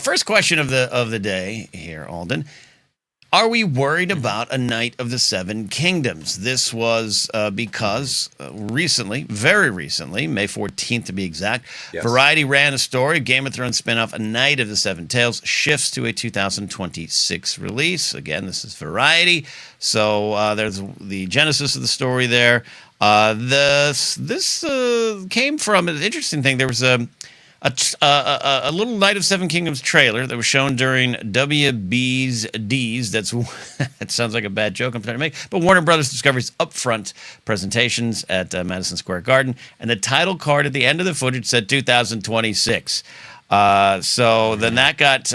First question of the day here, Alden. Are we worried Mhm. about a Night of the Seven Kingdoms? This was because recently, very recently, May 14th to be exact, Yes. Variety ran a story, Game of Thrones spinoff, A Night of the Seven Tales, shifts to a 2026 release. Again, this is Variety. So there's the genesis of the story there. This came from an interesting thing. There was a little Night of Seven Kingdoms trailer that was shown during WB's D's. That's that sounds like a bad joke I'm trying to make. But Warner Brothers Discovery's upfront presentations at Madison Square Garden, and the title card at the end of the footage said 2026. So then that got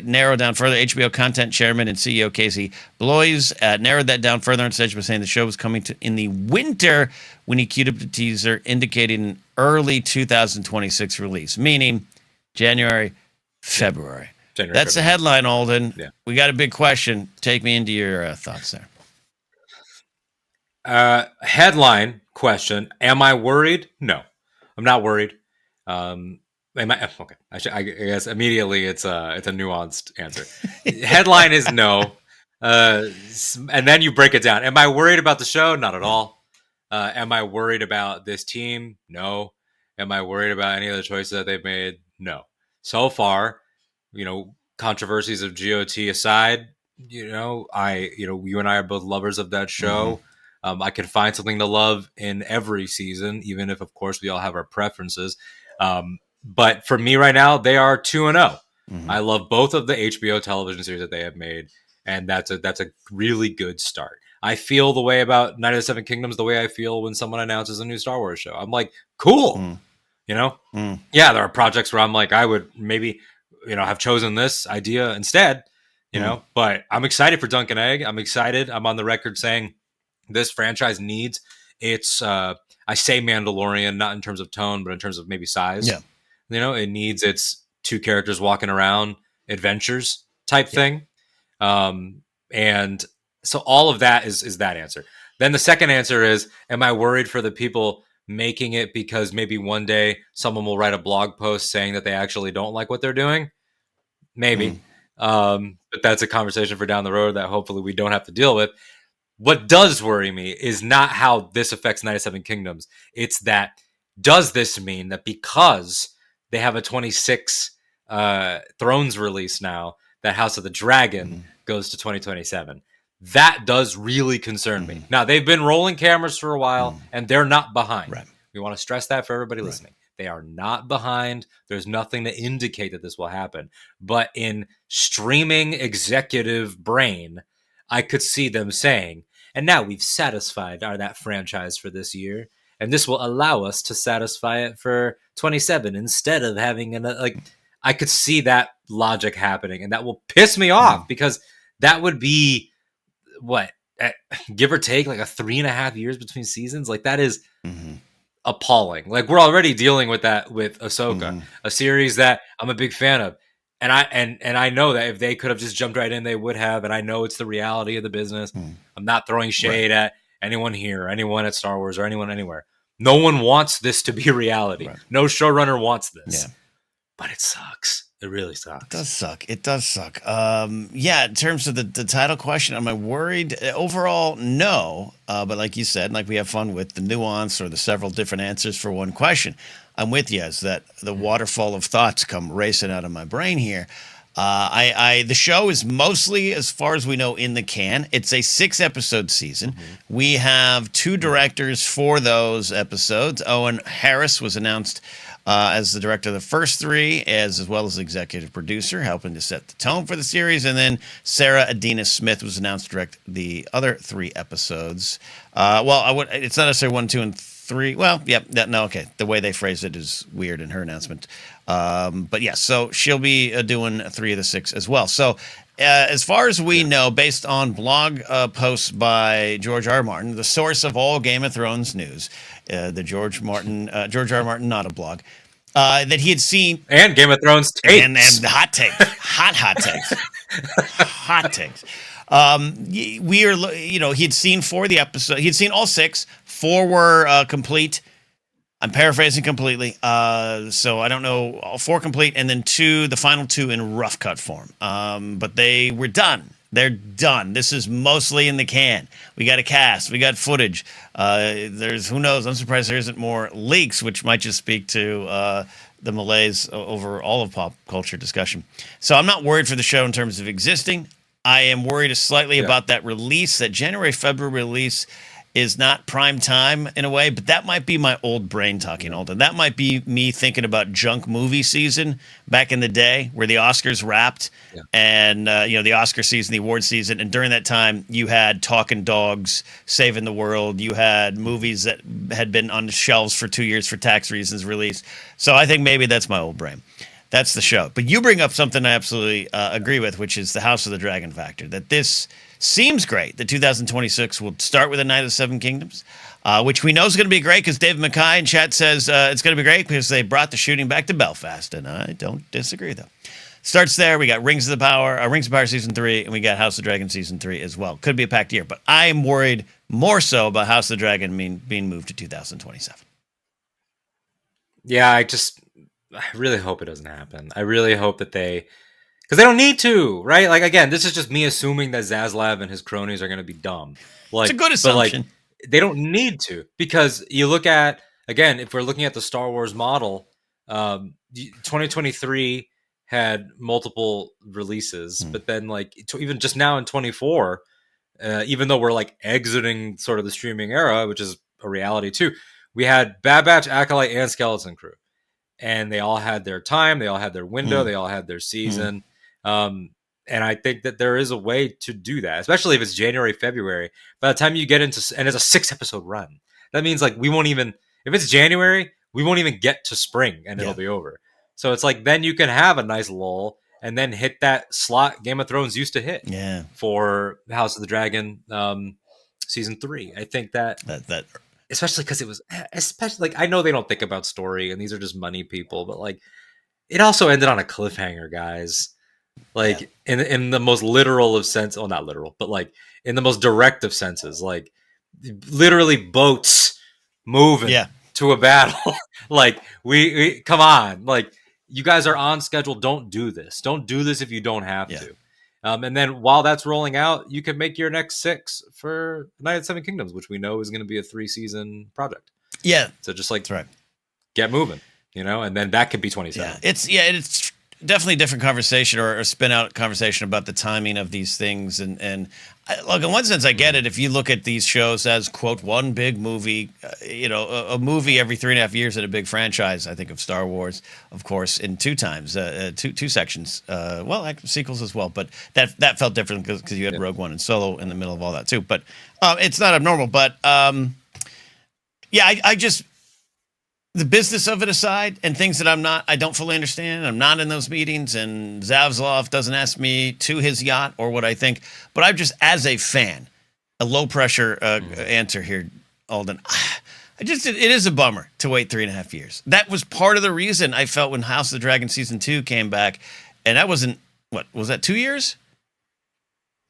narrowed down further. HBO content chairman and CEO Casey Bloys narrowed that down further on stage by saying the show was coming in the winter when he queued up the teaser indicating an early 2026 release, meaning January, February. January, That's the February. headline, Alden. Yeah. We got a big question. Take me into your thoughts there. Headline question: Am I worried? No, I'm not worried. Okay. I guess immediately it's a nuanced answer. Headline is no, and then you break it down. Am I worried about the show? Not at all. Am I worried about this team? No. Am I worried about any of the choices that they've made? No. So far, controversies of GOT aside, you and I are both lovers of that show. I can find something to love in every season, even if, of course, we all have our preferences. But for me right now, they are 2-0. I love both of the HBO television series that they have made, and that's a really good start. I feel the way about Night of the Seven Kingdoms the way I feel when someone announces a new Star Wars show. I'm like, cool. Yeah, there are projects where I'm like, I would maybe, have chosen this idea instead, but I'm excited for Duncan Egg. I'm excited. I'm on the record saying this franchise needs its, I say Mandalorian, not in terms of tone, but in terms of maybe size. Yeah. It needs its two characters walking around adventures type thing. And so all of that is that answer. Then the second answer is, am I worried for the people making it because maybe one day someone will write a blog post saying that they actually don't like what they're doing? Maybe. But that's a conversation for down the road that hopefully we don't have to deal with. What does worry me is not how this affects Night of Seven Kingdoms. It's that, does this mean that because they have a 26 Thrones release now, that House of the Dragon goes to 2027? That does really concern me. Now, they've been rolling cameras for a while, and they're not behind. Right. We want to stress that for everybody listening. They are not behind. There's nothing to indicate that this will happen. But in streaming executive brain, I could see them saying, and now we've satisfied that franchise for this year, and this will allow us to satisfy it for 27 instead of having I could see that logic happening, and that will piss me off because that would be what, give or take, like a 3.5 years between seasons. Like, that is appalling. Like, we're already dealing with that with Ahsoka, a series that I'm a big fan of. And I know that if they could have just jumped right in, they would have. And I know it's the reality of the business. I'm not throwing shade at anyone here, or anyone at Star Wars, or anyone anywhere. No one wants this to be a reality. No showrunner wants this. Yeah. But it sucks. It really sucks. It does suck. In terms of the title question, am I worried? Overall, no. But like you said, like we have fun with the nuance or the several different answers for one question. I'm with you as that the waterfall of thoughts come racing out of my brain here. The show is mostly, as far as we know, in the can. It's a 6-episode season. We have 2 directors for those episodes. Owen Harris was announced as the director of the first 3, as well as executive producer, helping to set the tone for the series. And then Sarah Adina Smith was announced to direct the other 3 episodes. It's not necessarily 1, 2, and 3. Well, yeah, okay. The way they phrased it is weird in her announcement. But yeah, so she'll be doing 3 of the 6 as well. So as far as we know, based on blog posts by George R. Martin, the source of all Game of Thrones news, the George R. Martin, not a blog, that he had seen, and Game of Thrones takes, and hot takes, hot takes, hot takes. He had seen 4 of the episode. He had seen all 6. 4 were complete. I'm paraphrasing completely. So I don't know all 4 complete, and then 2, the final 2 in rough cut form. But they were done. They're done. This is mostly in the can. We got a cast. We got footage. There's who knows. I'm surprised there isn't more leaks, which might just speak to the malaise over all of pop culture discussion. So I'm not worried for the show in terms of existing. I am worried slightly about that release, that January, February release is not prime time in a way, but that might be my old brain talking, Alden. That might be me thinking about junk movie season back in the day where the Oscars wrapped and, the Oscar season, the award season. And during that time, you had Talking Dogs, Saving the World. You had movies that had been on the shelves for 2 years for tax reasons released. So I think maybe that's my old brain. That's the show. But you bring up something I absolutely agree with, which is the House of the Dragon factor. That this seems great. The 2026 will start with a Night of the Seven Kingdoms, which we know is going to be great because David Mackay in chat says it's going to be great because they brought the shooting back to Belfast, and I don't disagree though. Starts there. We got Rings of Power season 3, and we got House of the Dragon season 3 as well. Could be a packed year, but I am worried more so about House of the Dragon being moved to 2027. Yeah, I really hope it doesn't happen. I really hope that because they don't need to, right? Like, again, this is just me assuming that Zaslav and his cronies are going to be dumb. Like, it's a good assumption. But they don't need to, because you look at, again, if we're looking at the Star Wars model, 2023 had multiple releases, but then even just now in 24, even though we're exiting sort of the streaming era, which is a reality too, we had Bad Batch, Acolyte, and Skeleton Crew. And they all had their time, they all had their window, they all had their season. And I think that there is a way to do that, especially if it's January, February. By the time you get into, and it's a 6-episode run, that means we won't even, if it's January, we won't even get to spring and it'll be over. So it's then you can have a nice lull and then hit that slot Game of Thrones used to hit for House of the Dragon season 3. I think that especially because it was, I know they don't think about story and these are just money people, but it also ended on a cliffhanger, guys. In the most literal of sense, well, not literal, but in the most direct of senses, literally boats moving to a battle. we come on, you guys are on schedule. Don't do this. Don't do this if you don't have to. And then while that's rolling out, you can make your next 6 for Night of the Seven Kingdoms, which we know is going to be a 3-season project. Yeah. So just that's right. Get moving, and then that could be 27. It's definitely a different conversation or a spin out conversation about the timing of these things. And look, in one sense, I get it. If you look at these shows as, quote, one big movie, a movie every 3.5 years in a big franchise, I think of Star Wars, of course, in 2 times, two sections, sequels as well. But that felt different because you had Rogue One and Solo in the middle of all that too. But it's not abnormal. But I just, the business of it aside, and things that I don't fully understand. I'm not in those meetings, and Zaslav doesn't ask me to his yacht or what I think. But I'm just, as a fan, a low pressure answer here, Alden. It is a bummer to wait 3.5 years. That was part of the reason I felt when House of the Dragon season 2 came back, and that wasn't, what was that, 2 years?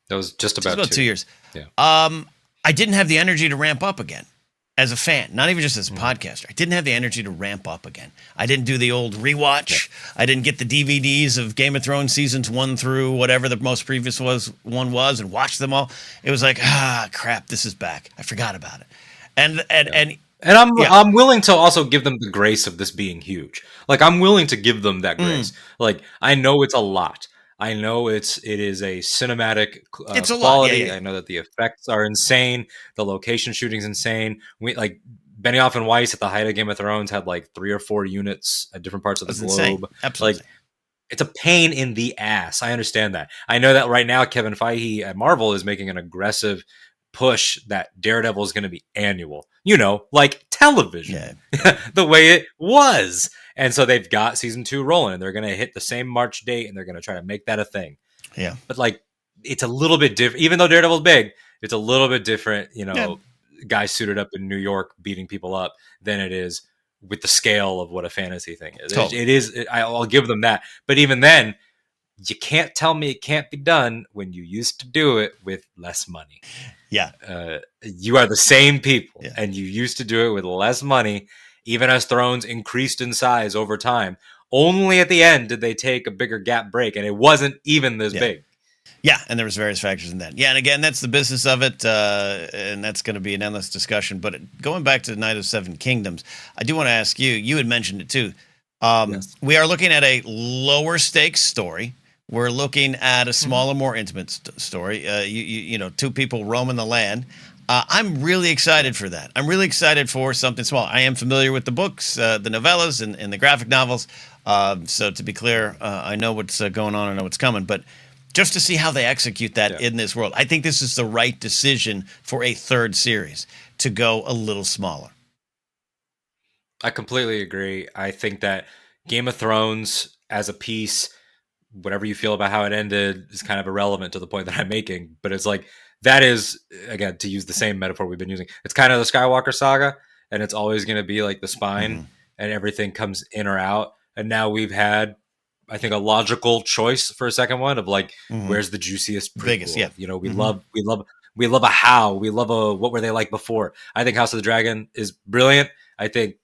That was just about 2 years. Yeah. I didn't have the energy to ramp up again. As a fan, not even just as a podcaster. I didn't have the energy to ramp up again. I didn't do the old rewatch. I didn't get the DVDs of Game of Thrones seasons 1 through whatever the most previous one was and watch them all. It was crap, this is back. I forgot about it. And I'm willing to also give them the grace of this being huge. I'm willing to give them that grace. I know it's a lot. I know it is a cinematic it's a quality. lot. I know that the effects are insane. The location shooting's insane. Benioff and Weiss at the height of Game of Thrones had 3 or 4 units at different parts of the globe. Insane. Absolutely. It's a pain in the ass. I understand that. I know that right now Kevin Feige at Marvel is making an aggressive push that Daredevil is going to be annual. Television, the way it was. And so they've got season 2 rolling, and they're going to hit the same March date, and they're going to try to make that a thing. Yeah. But it's a little bit different. Even though Daredevil's big, it's a little bit different, guys suited up in New York beating people up than it is with the scale of what a fantasy thing is. Totally. I'll give them that. But even then, you can't tell me it can't be done when you used to do it with less money. Yeah. You are the same people, and you used to do it with less money. even as Thrones increased in size over time. Only at the end did they take a bigger gap break, and it wasn't even this big. Yeah, and there was various factors in that. Yeah, and again, that's the business of it, and that's going to be an endless discussion. But going back to the Night of Seven Kingdoms, I do want to ask you. You had mentioned it too. Yes. We are looking at a lower stakes story. We're looking at a smaller, more intimate story. You know, two people roaming the land. I'm really excited for that. I'm really excited for something small. I am familiar with the books, the novellas, and the graphic novels. So to be clear, I know what's going on. I know what's coming. But just to see how they execute that in this world, I think this is the right decision for a third series to go a little smaller. I completely agree. I think that Game of Thrones as a piece, whatever you feel about how it ended, is kind of irrelevant to the point that I'm making. But it's like, that is, again, to use the same metaphor we've been using, it's kind of the Skywalker saga, and it's always going to be like the spine, and everything comes in or out. And now we've had, I think, a logical choice for a second one of like, where's the juiciest prequel? Biggest, yeah. You know, we love a how, we love a what were they like before. I think House of the Dragon is brilliant. I think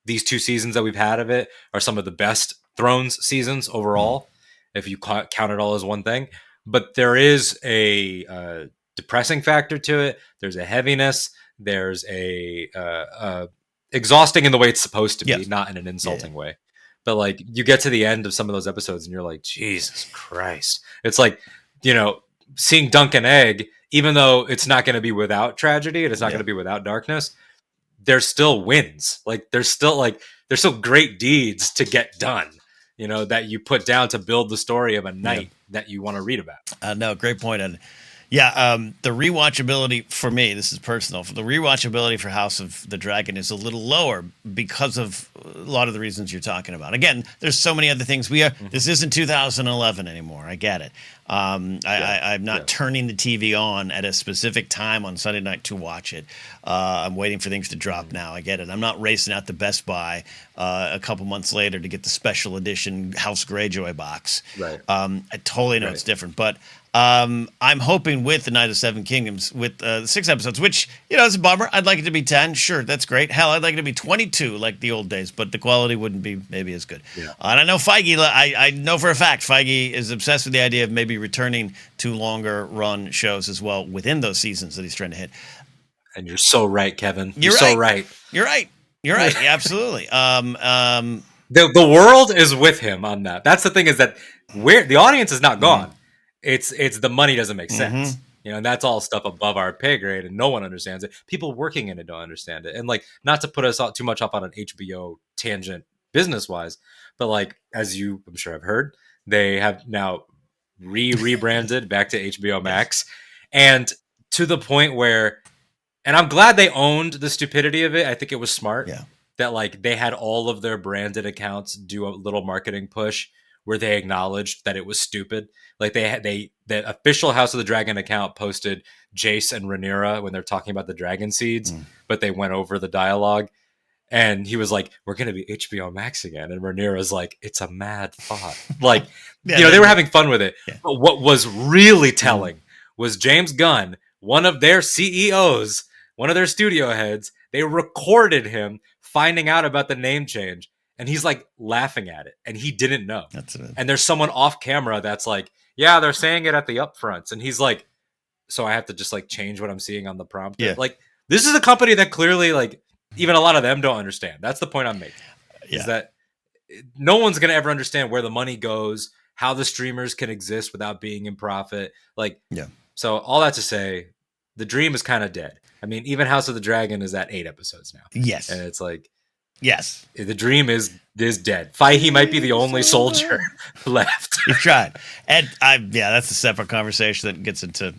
these 2 seasons that we've had of it are some of the best Thrones seasons overall, if you count it all as one thing. But there is a depressing factor to it. There's a heaviness. There's a exhausting in the way it's supposed to be, not in an insulting way. But like, you get to the end of some of those episodes and you're like, Jesus Christ. It's like, you know, seeing Dunk and Egg, even though it's not going to be without tragedy and it's not going to be without darkness, there's still wins. Like there's still great deeds to get done, you know, that you put down to build the story of a night that you want to read about. No, great point. And yeah, the rewatchability for me, this is personal, the rewatchability for House of the Dragon is a little lower because of a lot of the reasons you're talking about. Again, there's so many other things. This isn't 2011 anymore. I get it. I'm not turning the TV on at a specific time on Sunday night to watch it. I'm waiting for things to drop now. I get it. I'm not racing out to Best Buy a couple months later to get the special edition House Greyjoy box. Right. I totally know it's different, but I'm hoping with the Night of Seven Kingdoms, with 6 episodes, which, you know, is a bummer. I'd like it to be 10. Sure, that's great. Hell, I'd like it to be 22 like the old days, but the quality wouldn't be maybe as good. Yeah. And I know Feige, I know for a fact, Feige is obsessed with the idea of maybe returning to longer run shows as well within those seasons that he's trying to hit. And you're so right, Kevin. You're right. so right. You're right. You're right. Yeah, absolutely. The world is with him on that. That's the thing, is that the audience is not gone. It's the money doesn't make sense. You know, and that's all stuff above our pay grade, and no one understands it. People working in it don't understand it. And like, not to put us too much up on an HBO tangent business wise, but like, as you, I'm sure, have heard, they have now rebranded back to HBO Max, and to the point where, and I'm glad they owned the stupidity of it. I think it was smart that like they had all of their branded accounts do a little marketing push where they acknowledged that it was stupid. Like the official House of the Dragon account posted Jace and Rhaenyra when they're talking about the dragon seeds, but they went over the dialogue, and he was like, "We're going to be HBO Max again," and Rhaenyra's like, "It's a mad thought." Like, you know, they were having fun with it. Yeah. But what was really telling was James Gunn, one of their CEOs, one of their studio heads, they recorded him finding out about the name change. And he's like laughing at it, and he didn't know. And there's someone off camera that's like, "Yeah, they're saying it at the upfronts," and he's like, "So I have to just like change what I'm seeing on the prompter." Yeah. Like, this is a company that clearly, like, even a lot of them don't understand. That's the point I'm making. Is that no one's gonna ever understand where the money goes, how the streamers can exist without being in profit. Like, so all that to say, the dream is kind of dead. I mean, even House of the Dragon is at 8 episodes now. Yes, and it's like. Yes. The dream is dead. Faihi might be the only soldier left. He tried. And that's a separate conversation that gets into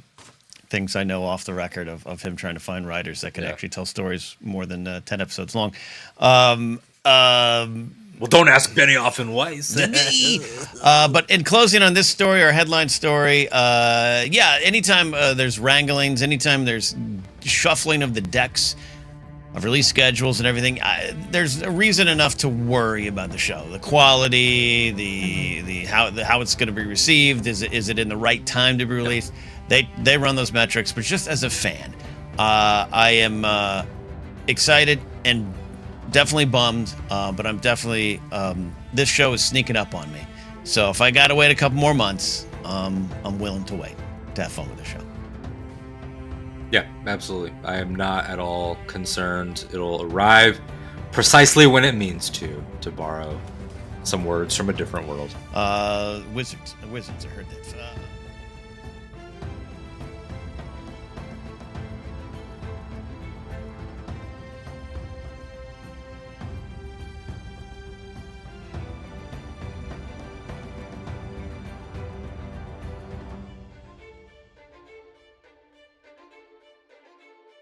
things I know off the record of him trying to find writers that can actually tell stories more than 10 episodes long. Well, don't ask Benioff and Weiss. But in closing on this story, our headline story, anytime there's wranglings, anytime there's shuffling of the decks, of release schedules and everything, there's a reason enough to worry about the show. The quality, the how it's going to be received. Is it in the right time to be released? They run those metrics. But just as a fan, I am excited and definitely bummed, but I'm definitely this show is sneaking up on me. So if I got to wait a couple more months, I'm willing to wait to have fun with the show. Yeah, absolutely. I am not at all concerned. It'll arrive precisely when it means to borrow some words from a different world. Wizards. I heard that.